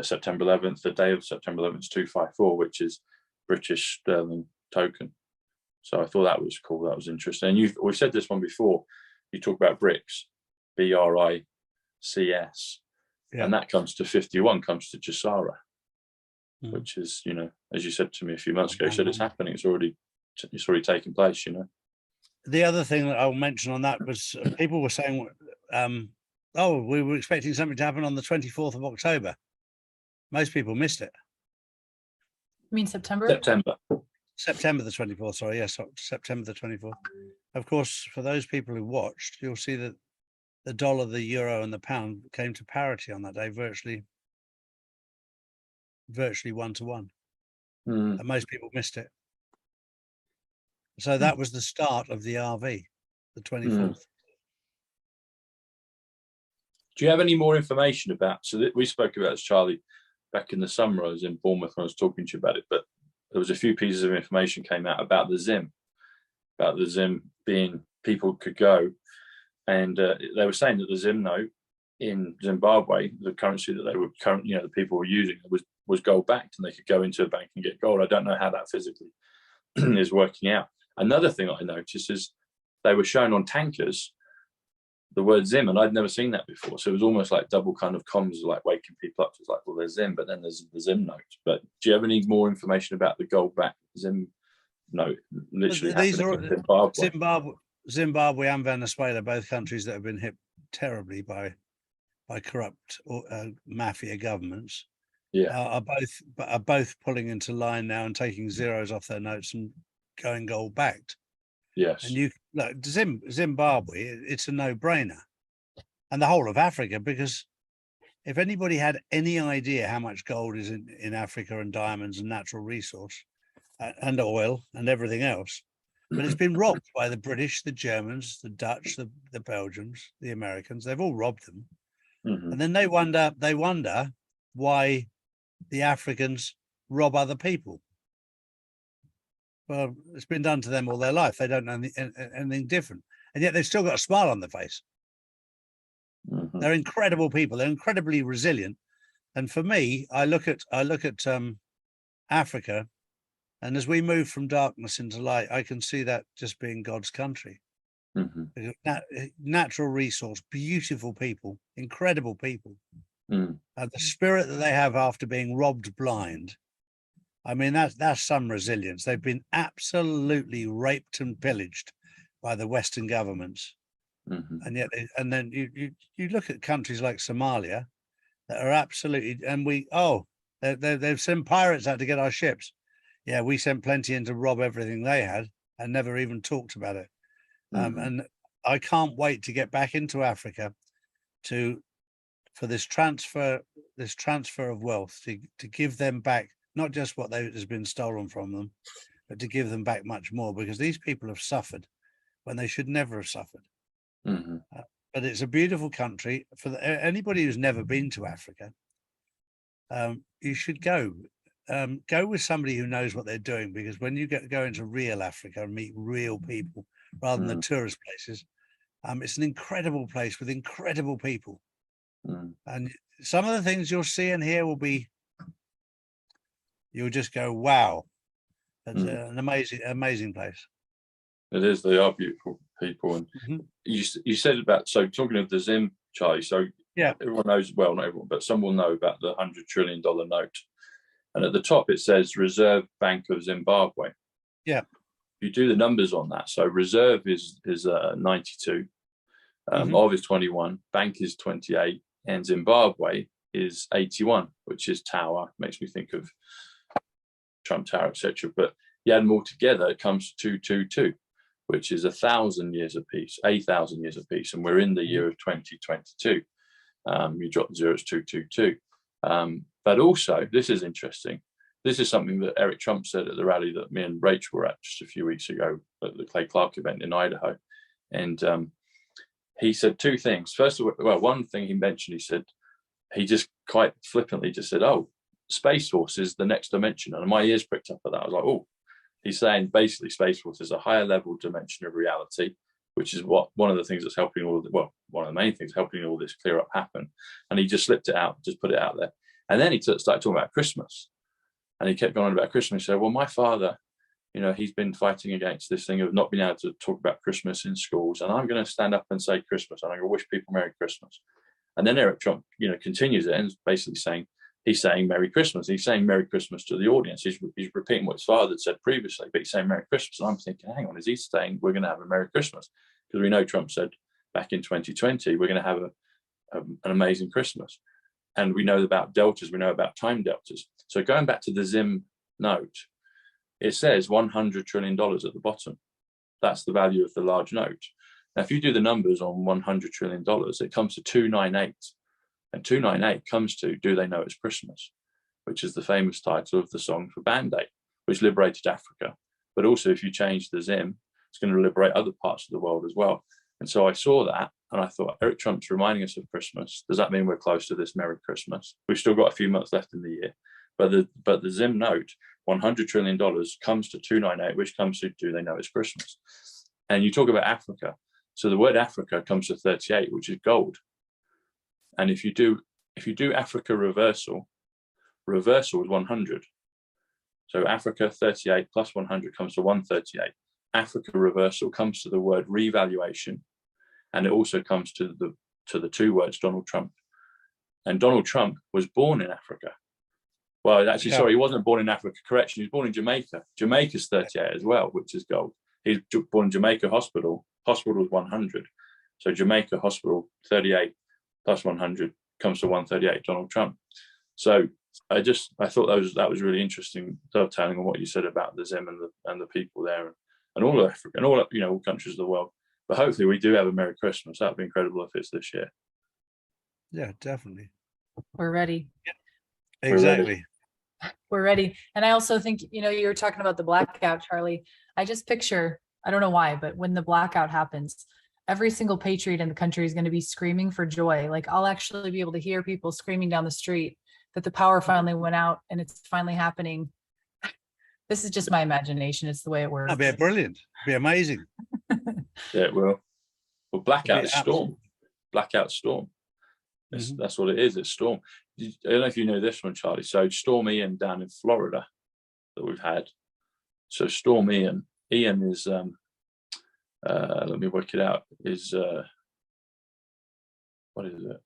September 11th, the day of September 11th is 254, which is British sterling token. So I thought that was cool. That was interesting. And we've said this one before. You talk about BRICS, BRICS, and that comes to 51, comes to Jasara, which is, as you said to me a few months ago, you said it's happening. It's already taking place. The other thing that I'll mention on that was people were saying, we were expecting something to happen on the 24th of October. Most people missed it. You mean September? September the 24th, sorry, yes, September the 24th. Of course, for those people who watched, you'll see that the dollar, the euro, and the pound came to parity on that day, virtually 1-to-1. And most people missed it. So that was the start of the RV, the 24th. Do you have any more information about, so that we spoke about this, Charlie, back in the summer? I was in Bournemouth when I was talking to you about it, but there was a few pieces of information came out about the Zim being people could go, and they were saying that the Zim note in Zimbabwe, the currency that they were the people were using was gold backed, and they could go into a bank and get gold. I don't know how that physically is working out. Another thing I noticed is they were shown on tankers the word Zim, and I'd never seen that before. So it was almost like double kind of comms, like waking people up. It was like, well, there's Zim, but then there's the Zim note. But do you have any more information about the gold backed Zim note? Literally, these are Zimbabwe. Zimbabwe and Venezuela, both countries that have been hit terribly by corrupt mafia governments. Yeah, are both pulling into line now and taking zeros off their notes and going gold backed. Yes, and you look, Zimbabwe, it's a no-brainer, and the whole of Africa, because if anybody had any idea how much gold is in Africa, and diamonds and natural resource and oil and everything else, but it's been robbed by the British, the Germans, the Dutch, the Belgians, the Americans. They've all robbed them. And then they wonder why the Africans rob other people. Well, it's been done to them all their life. They don't know anything different, and yet they've still got a smile on their face. They're incredible people. They're incredibly resilient. And for me, I look at Africa, and as we move from darkness into light, I can see that just being God's country. Natural resource, beautiful people, incredible people. The spirit that they have after being robbed blind. I mean, that's some resilience. They've been absolutely raped and pillaged by the Western governments, and yet, and then you look at countries like Somalia that are absolutely, and they've sent pirates out to get our ships. Yeah, we sent plenty in to rob everything they had and never even talked about it. And I can't wait to get back into Africa for this transfer of wealth to give them back. Not just what has been stolen from them, but to give them back much more, because these people have suffered when they should never have suffered. But it's a beautiful country. For anybody who's never been to Africa, you should go. Go with somebody who knows what they're doing, because when you go into real Africa and meet real people rather than the tourist places, it's an incredible place with incredible people. And some of the things you'll see and hear will be, you'll just go, wow, that's an amazing place. It is. They are beautiful people. And you said about, so talking of the Zim, Charlie, so yeah, everyone knows, well, not everyone, but some will know about the $100 trillion note. And at the top, it says Reserve Bank of Zimbabwe. Yeah. You do the numbers on that. So reserve is 92, of is 21, bank is 28, and Zimbabwe is 81, which is tower. Makes me think of Trump Tower, etc. But you add them all together, it comes to 222, which is 1,000 years apiece, 1,000 years apiece, and we're in the year of 2022. You drop the zeros, 222. But also, this is interesting. This is something that Eric Trump said at the rally that me and Rachel were at just a few weeks ago at the Clay Clark event in Idaho. And he said two things. First of all, well, one thing he mentioned, he just quite flippantly just said, oh, Space Force is the next dimension. And my ears pricked up at that. I was like, oh, he's saying basically Space Force is a higher level dimension of reality, which is what one of the things that's helping one of the main things helping all this clear up happen. And he just slipped it out, just put it out there. And then he started talking about Christmas. And he kept going on about Christmas. He said, well, my father, he's been fighting against this thing of not being able to talk about Christmas in schools. And I'm going to stand up and say Christmas. And I'm going to wish people Merry Christmas. And then Eric Trump, continues it and is basically saying, he's saying Merry Christmas. He's saying Merry Christmas to the audience. He's repeating what his father had said previously, but he's saying Merry Christmas. And I'm thinking, hang on, is he saying we're going to have a Merry Christmas? Because we know Trump said back in 2020, we're going to have an amazing Christmas. And we know about deltas, we know about time deltas. So going back to the Zim note, it says $100 trillion at the bottom. That's the value of the large note. Now, if you do the numbers on $100 trillion, it comes to 298. And 298 comes to Do They Know It's Christmas, which is the famous title of the song for Band Aid, which liberated Africa. But also, if you change the Zim, it's going to liberate other parts of the world as well. And so I saw that and I thought, Eric Trump's reminding us of Christmas. Does that mean we're close to this Merry Christmas? We've still got a few months left in the year. But the Zim note, $100 trillion comes to 298, which comes to Do They Know It's Christmas? And you talk about Africa. So the word Africa comes to 38, which is gold. And if you do Africa reversal is 100. So Africa 38 plus 100 comes to 138. Africa reversal comes to the word revaluation, and it also comes to the two words Donald Trump. And Donald Trump was born in Africa. Well, actually, sorry, he wasn't born in Africa. Correction, he was born in Jamaica. Jamaica's 38 as well, which is gold. He's born in Jamaica Hospital. Hospital is 100. So Jamaica Hospital 38 plus 100 comes to 138. Donald Trump. So I thought that was really interesting, dovetailing on what you said about the Zim and the people there and all of Africa and all all countries of the world. But hopefully we do have a Merry Christmas. That'd be incredible if it's this year. Yeah, definitely. We're ready. Exactly. We're ready. And I also think, you were talking about the blackout, Charlie. I just picture, I don't know why, but when the blackout happens, every single patriot in the country is going to be screaming for joy. Like, I'll actually be able to hear people screaming down the street that the power finally went out and it's finally happening. This is just my imagination. It's the way it works. That'd be brilliant. It'd be amazing. Yeah, it will. Well, blackout is storm. Blackout storm. That's what it is. It's storm. I don't know if you know this one, Charlie. So Storm Ian down in Florida that we've had. So Storm Ian is let me work it out, is what is it?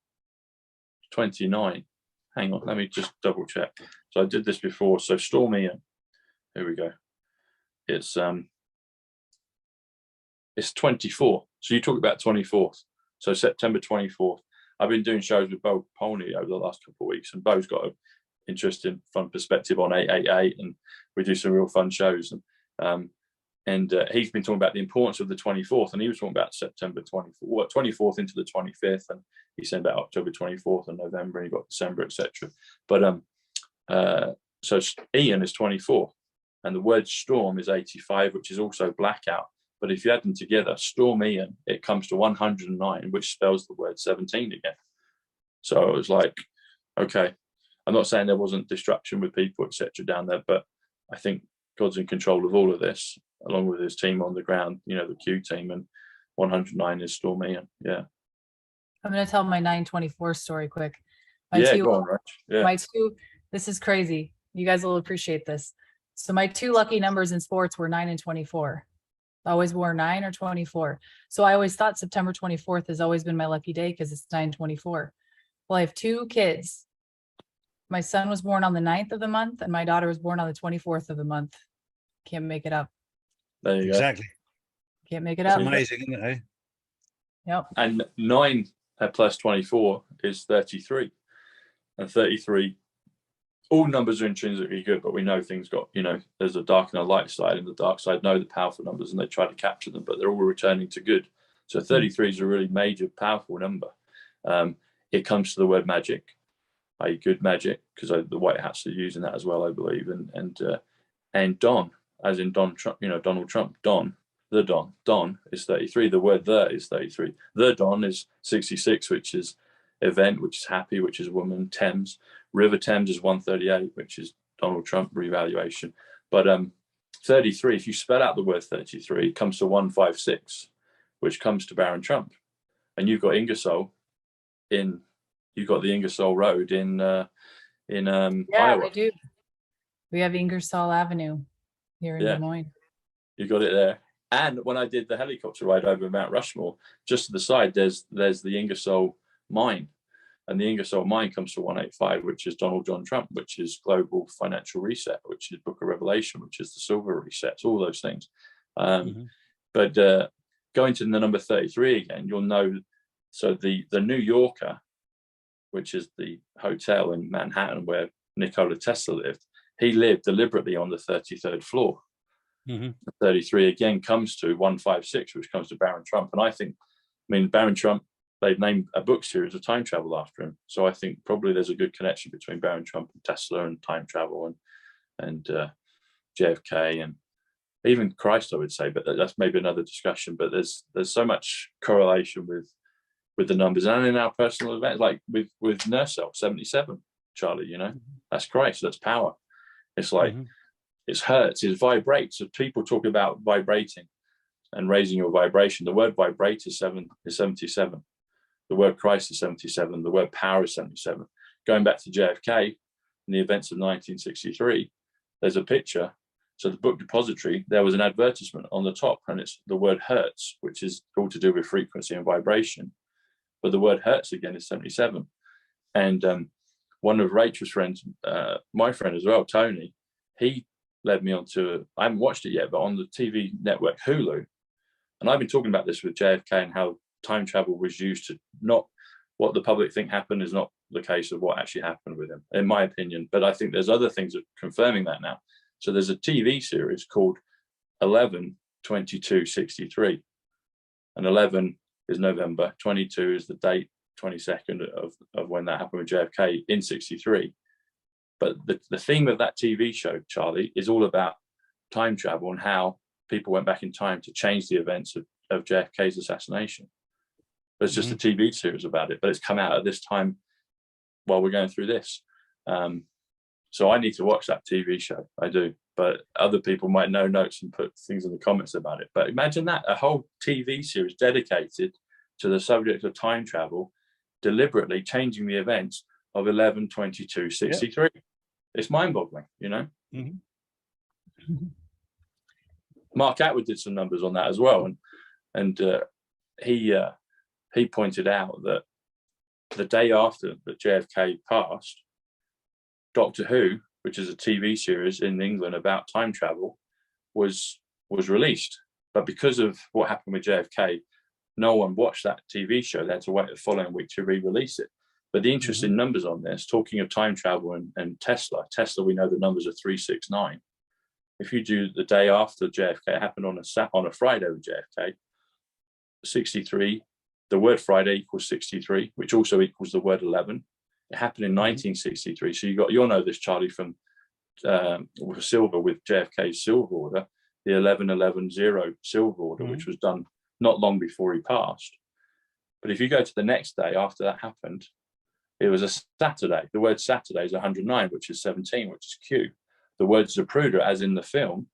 29. Hang on, let me just double check. So I did this before. So Storm Ian, here we go. It's 24. So you talk about 24th. So September 24th. I've been doing shows with Bo Polney over the last couple of weeks, and Bo's got an interesting, fun perspective on 888, and we do some real fun shows. And he's been talking about the importance of the 24th, and he was talking about September 24th into the 25th, and he said about October 24th and November, and he got December, etc. But so Ian is 24, and the word storm is 85, which is also blackout. But if you add them together, Storm Ian, it comes to 109, which spells the word 17 again. So I was like, okay, I'm not saying there wasn't destruction with people, etc. down there, but I think God's in control of all of this, along with his team on the ground, the Q team, and 109 is Storm Ian. Yeah. I'm going to tell my 924 story quick. Go on, Rach. Yeah. My two, this is crazy. You guys will appreciate this. So my two lucky numbers in sports were 9 and 24. I always wore 9 or 24. So I always thought September 24th has always been my lucky day because it's 9/24. Well, I have two kids. My son was born on the 9th of the month, and my daughter was born on the 24th of the month. Can't make it up. There you go. Can't make it up. It's amazing, isn't it? Yep. And 9 plus 24 is 33. And 33, all numbers are intrinsically good, but we know things got, there's a dark and a light side, and the dark side know the powerful numbers and they try to capture them, but they're all returning to good. So 33 is a really major, powerful number. It comes to the word magic, i.e. good magic, because the White Hats are using that as well, I believe. And Don, as in Don Trump, Donald Trump, Don is 33. The word the is 33. The Don is 66, which is event, which is happy, which is woman. Thames, River Thames is 138, which is Donald Trump revaluation. But 33, if you spell out the word 33, it comes to 156, which comes to Baron Trump. And you've got Ingersoll you've got the Ingersoll Road in Iowa. We do. We have Ingersoll Avenue here in Des Moines. You got it there. And when I did the helicopter ride over Mount Rushmore, just to the side, there's the Ingersoll mine. And the Ingersoll mine comes to 185, which is Donald John Trump, which is Global Financial Reset, which is Book of Revelation, which is the Silver Reset, all those things. But going to the number 33 again, you'll know, so the New Yorker, which is the hotel in Manhattan where Nikola Tesla lived, he lived deliberately on the 33rd floor. 33 again comes to 156, which comes to Baron Trump. And Baron Trump, they've named a book series of time travel after him. So I think probably there's a good connection between Baron Trump and Tesla and time travel and JFK and even Christ, I would say, but that's maybe another discussion. But there's so much correlation with the numbers and in our personal events, like with Nursel 77, Charlie, that's Christ, that's power. It's like, it's hertz, it vibrates. So people talk about vibrating and raising your vibration. The word vibrate is 77. The word Christ is 77. The word power is 77. Going back to JFK and the events of 1963, there's a picture. So the book depository, there was an advertisement on the top, and it's the word hertz, which is all to do with frequency and vibration. But the word hertz again is 77. And one of Rachel's friends, my friend as well, Tony, he led me onto, I haven't watched it yet, but on the TV network Hulu. And I've been talking about this with JFK and how time travel was used to, not what the public think happened is not the case of what actually happened with him, in my opinion. But I think there's other things that are confirming that now. So there's a TV series called 11/22/63, and 11 is November, 22 is the date, 22nd of when that happened with JFK in 63. But the theme of that TV show, Charlie, is all about time travel and how people went back in time to change the events of JFK's assassination. There's just a TV series about it, but it's come out at this time while we're going through this. So I need to watch that TV show. I do, but other people might know notes and put things in the comments about it. But imagine that, a whole TV series dedicated to the subject of time travel, deliberately changing the events of 11/22/63. Yep. It's mind-boggling, you know. Mark Atwood did some numbers on that as well, and he pointed out that the day after that JFK passed, Doctor Who, which is a TV series in England about time travel, was released. But because of what happened with JFK, no one watched that TV show. They had to wait the following week to re-release it. But the interesting numbers on this, talking of time travel and Tesla, we know the numbers are 369. If you do the day after JFK, it happened on a Friday with JFK, 63, the word Friday equals 63, which also equals the word 11. It happened in 1963. So you'll know this, Charlie, from silver with JFK's silver order, the 11/11/0 silver order, which was done not long before he passed. But if you go to the next day after that happened, it was a Saturday. The word Saturday is 109, which is 17, which is Q. The word Zapruder, as in the film,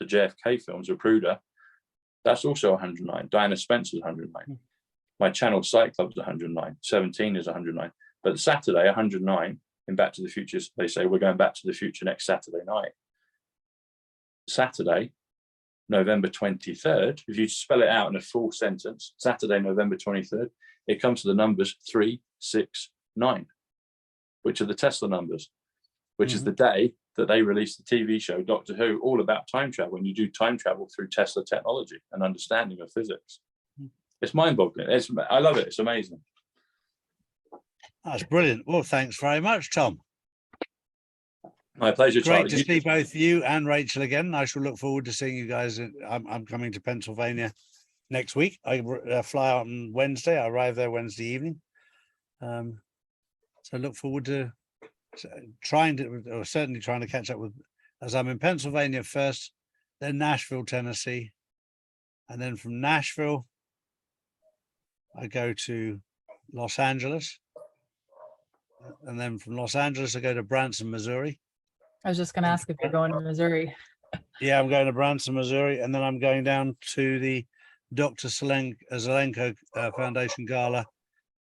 the JFK film, Zapruder, that's also 109. Diana Spencer's 109. My channel Psych Club's 109. 17 is 109. But Saturday, 109, in Back to the Future, they say we're going back to the future next Saturday night. Saturday, November 23rd, if you spell it out in a full sentence, Saturday, November 23rd, it comes to the numbers 369, which are the Tesla numbers, which is the day that they released the TV show Doctor Who, all about time travel. And you do time travel through Tesla technology and understanding of physics. It's mind-boggling. I love it. It's amazing. That's brilliant. Well, thanks very much, Tom. My pleasure, Charlie. Great to see both you and Rachel again. I shall look forward to seeing you guys. I'm coming to Pennsylvania next week. I fly out on Wednesday. I arrive there Wednesday evening. So look forward to certainly trying to catch up with, as I'm in Pennsylvania first, then Nashville, Tennessee. And then from Nashville, I go to Los Angeles. And then from Los Angeles, I go to Branson, Missouri. I was just going to ask if you're going to Missouri. Yeah, I'm going to Branson, Missouri. And then I'm going down to the Dr. Zelenko Foundation Gala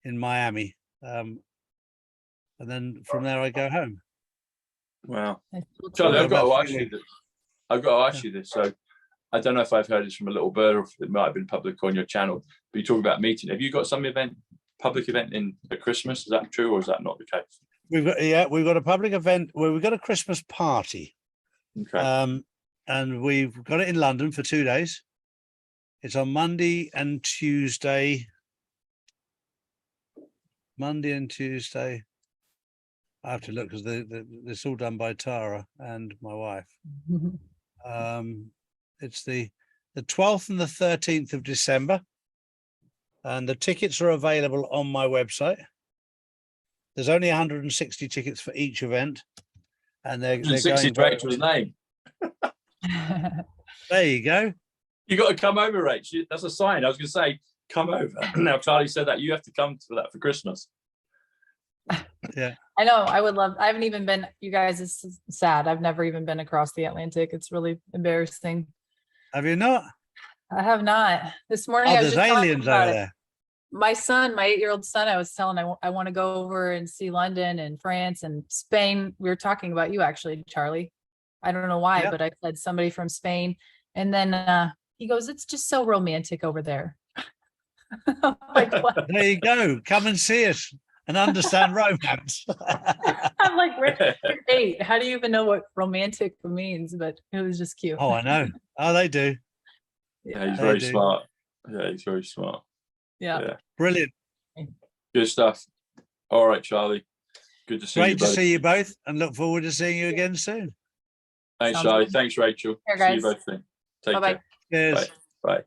in Miami. And then from there, I go home. Wow. Charlie, I've got to ask you this. So I don't know if I've heard this from a little bird or if it might have been public on your channel, but you talk about meeting. Have you got some public event at Christmas? Is that true or is that not the case? We've got a public event where we've got a Christmas party. Okay. And we've got it in London for 2 days. It's on Monday and Tuesday. Monday and Tuesday. I have to look because it's all done by Tara and my wife. It's the 12th and the 13th of December. And the tickets are available on my website. There's only 160 tickets for each event. And they're going Rachel's name. There you go. You got to come over, Rach. That's a sign. I was going to say, come over. Now, Charlie said that you have to come for that for Christmas. Yeah. I know. I would love, I haven't even been, you guys, it's sad. I've never even been across the Atlantic. It's really embarrassing. Have you not? I have not. This morning, there's aliens over there. my son, my 8-year-old son, I was telling, I want to go over and see London and France and Spain. We were talking about you actually, Charlie. I don't know why, Yep. but I said somebody from Spain. And then he goes, it's just so romantic over there. I'm like, what? There you go. Come and see us and understand romance. I'm like, you're 8. How do you even know what romantic means? But it was just cute. Oh, I know. Oh, they do. Yeah, he's They very do. smart. Yeah, he's very smart. Yeah. Yeah. Brilliant. Good stuff. All right, Charlie. Good to see you. Great to Buddy. see you both and look forward to seeing you again soon. Thanks, Sounds Charlie. good. Thanks, Rachel. Here, See you guys. both soon. Take Bye-bye. care. Cheers. Bye. Bye.